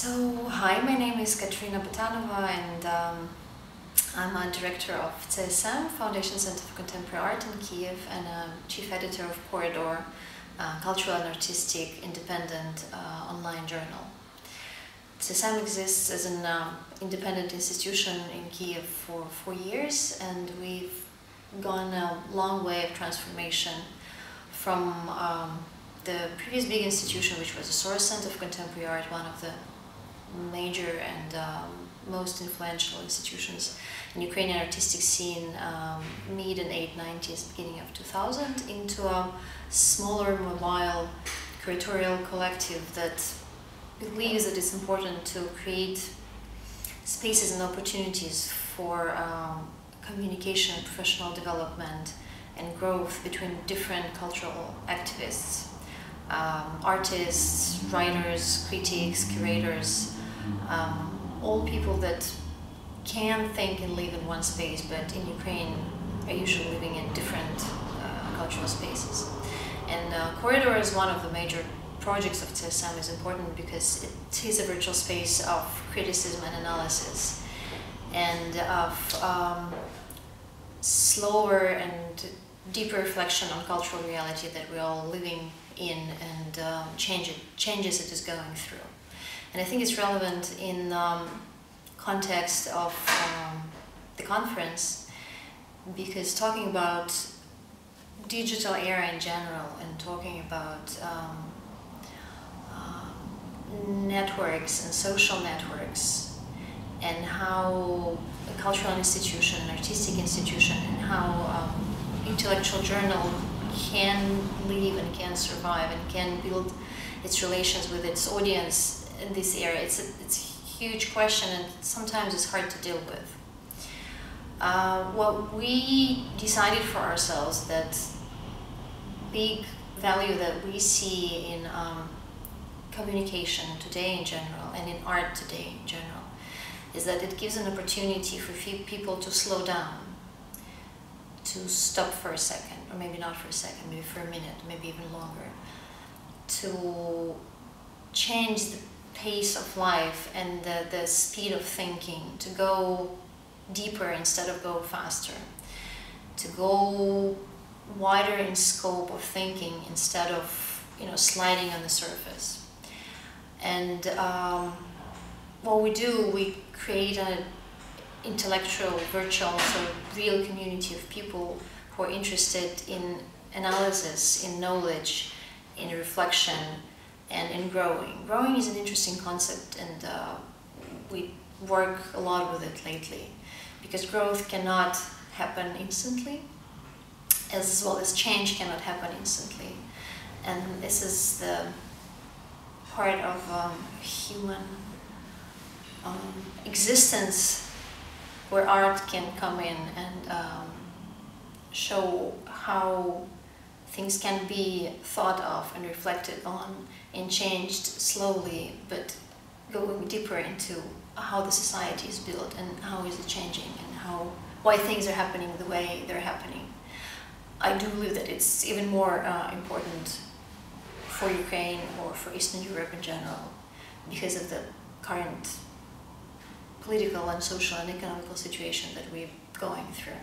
Hi, my name is Kateryna Botanova, and I'm a director of CSM, Foundation Center for Contemporary Art in Kiev, and a chief editor of Corridor, cultural and artistic independent online journal. CSM exists as an independent institution in Kiev for 4 years, and we've gone a long way of transformation from the previous big institution, which was the Source Center of Contemporary Art, one of the major and most influential institutions in Ukrainian artistic scene, mid and late 90s, beginning of 2000, into a smaller, mobile, curatorial collective that believes that it's important to create spaces and opportunities for communication, professional development, and growth between different cultural activists, artists, writers, critics, curators, all people that can think and live in one space, but in Ukraine are usually living in different cultural spaces. And Corridor is one of the major projects of CSM. Is important because it is a virtual space of criticism and analysis, and of slower and deeper reflection on cultural reality that we're all living in, and changes it is going through. And I think it's relevant in context of the conference, because talking about digital era in general and talking about networks and social networks, and how a cultural institution, an artistic institution, and how intellectual journal can live and can survive and can build its relations with its audience in this era. It's a huge question, and sometimes it's hard to deal with. What we decided for ourselves, that big value that we see in communication today in general, and in art today in general, is that it gives an opportunity for people to slow down, to stop for a second, or maybe not for a second, maybe for a minute, maybe even longer, to change the pace of life and the speed of thinking, to go deeper instead of go faster, to go wider in scope of thinking instead of sliding on the surface. And what we do, we create an intellectual, virtual, sort of real community of people who are interested in analysis, in knowledge, in reflection, and in growing. Growing is an interesting concept, and we work a lot with it lately, because growth cannot happen instantly, as well as change cannot happen instantly. And this is the part of human existence where art can come in and show how things can be thought of and reflected on and changed slowly, but going deeper into how the society is built and how is it changing, and why things are happening the way they're happening. I do believe that it's even more important for Ukraine or for Eastern Europe in general, because of the current political and social and economical situation that we're going through.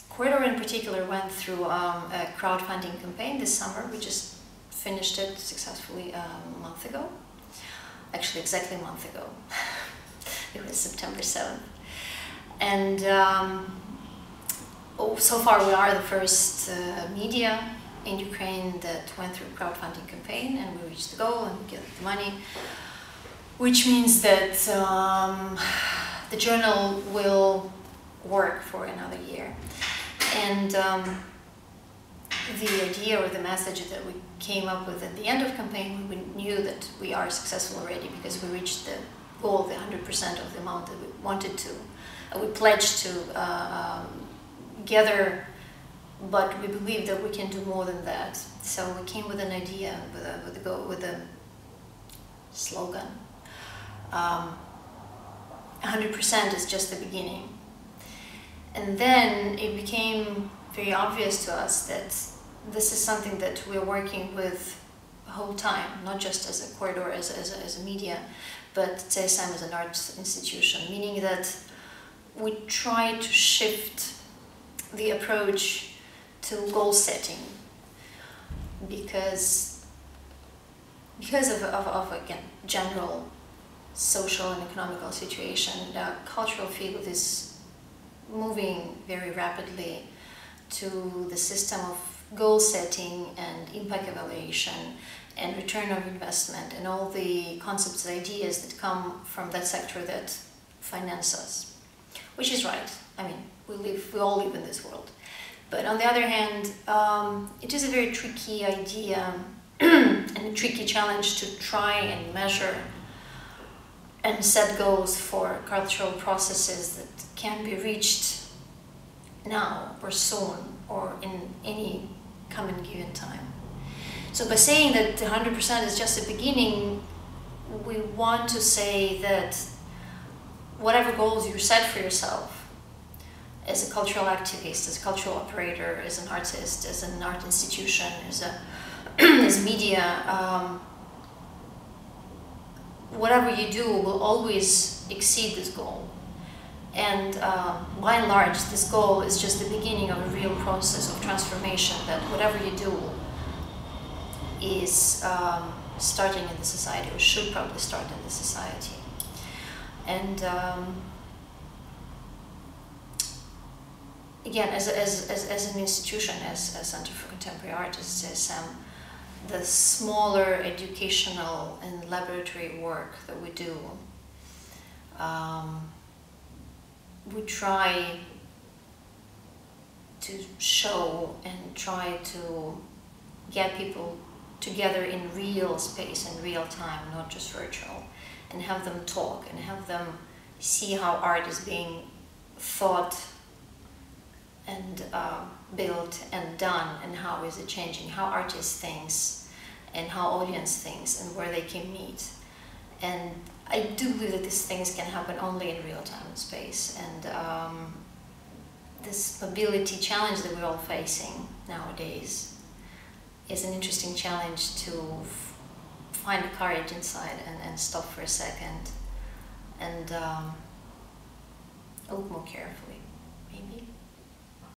Corridor in particular went through a crowdfunding campaign this summer. We just finished it successfully a month ago. Actually, exactly a month ago. It was September 7th. And so far we are the first media in Ukraine that went through a crowdfunding campaign, and we reached the goal and we get the money, which means that the journal will work for another year. And the idea or the message that we came up with at the end of campaign, we knew that we are successful already, because we reached the goal, the 100% of the amount that we wanted to. We pledged to gather, but we believe that we can do more than that. So we came with an idea, with a slogan. 100% is just the beginning. And then it became very obvious to us that this is something that we're working with whole time, not just as a corridor, as a media, but CSM as an art institution, meaning that we try to shift the approach to goal setting because of again, general social and economical situation. The cultural field is moving very rapidly to the system of goal setting and impact evaluation and return of investment and all the concepts and ideas that come from that sector that finance us, which is right. I mean, we all live in this world. But on the other hand, it is a very tricky idea and a tricky challenge to try and measure and set goals for cultural processes that can be reached now or soon or in any common given time. So by saying that 100% is just a beginning, we want to say that whatever goals you set for yourself as a cultural activist, as a cultural operator, as an artist, as an art institution, as media, whatever you do will always exceed this goal. And by and large, this goal is just the beginning of a real process of transformation, that whatever you do is starting in the society, or should probably start in the society. And again, as an institution, as Center for Contemporary Art, as CSM, the smaller educational and laboratory work that we do, we try to show and try to get people together in real space and real time, not just virtual, and have them talk and have them see how art is being thought and built and done, and how is it changing, how artists thinks and how audience thinks and where they can meet. And I do believe that these things can happen only in real time and space, and this mobility challenge that we're all facing nowadays is an interesting challenge to find courage inside and stop for a second and look more carefully, maybe.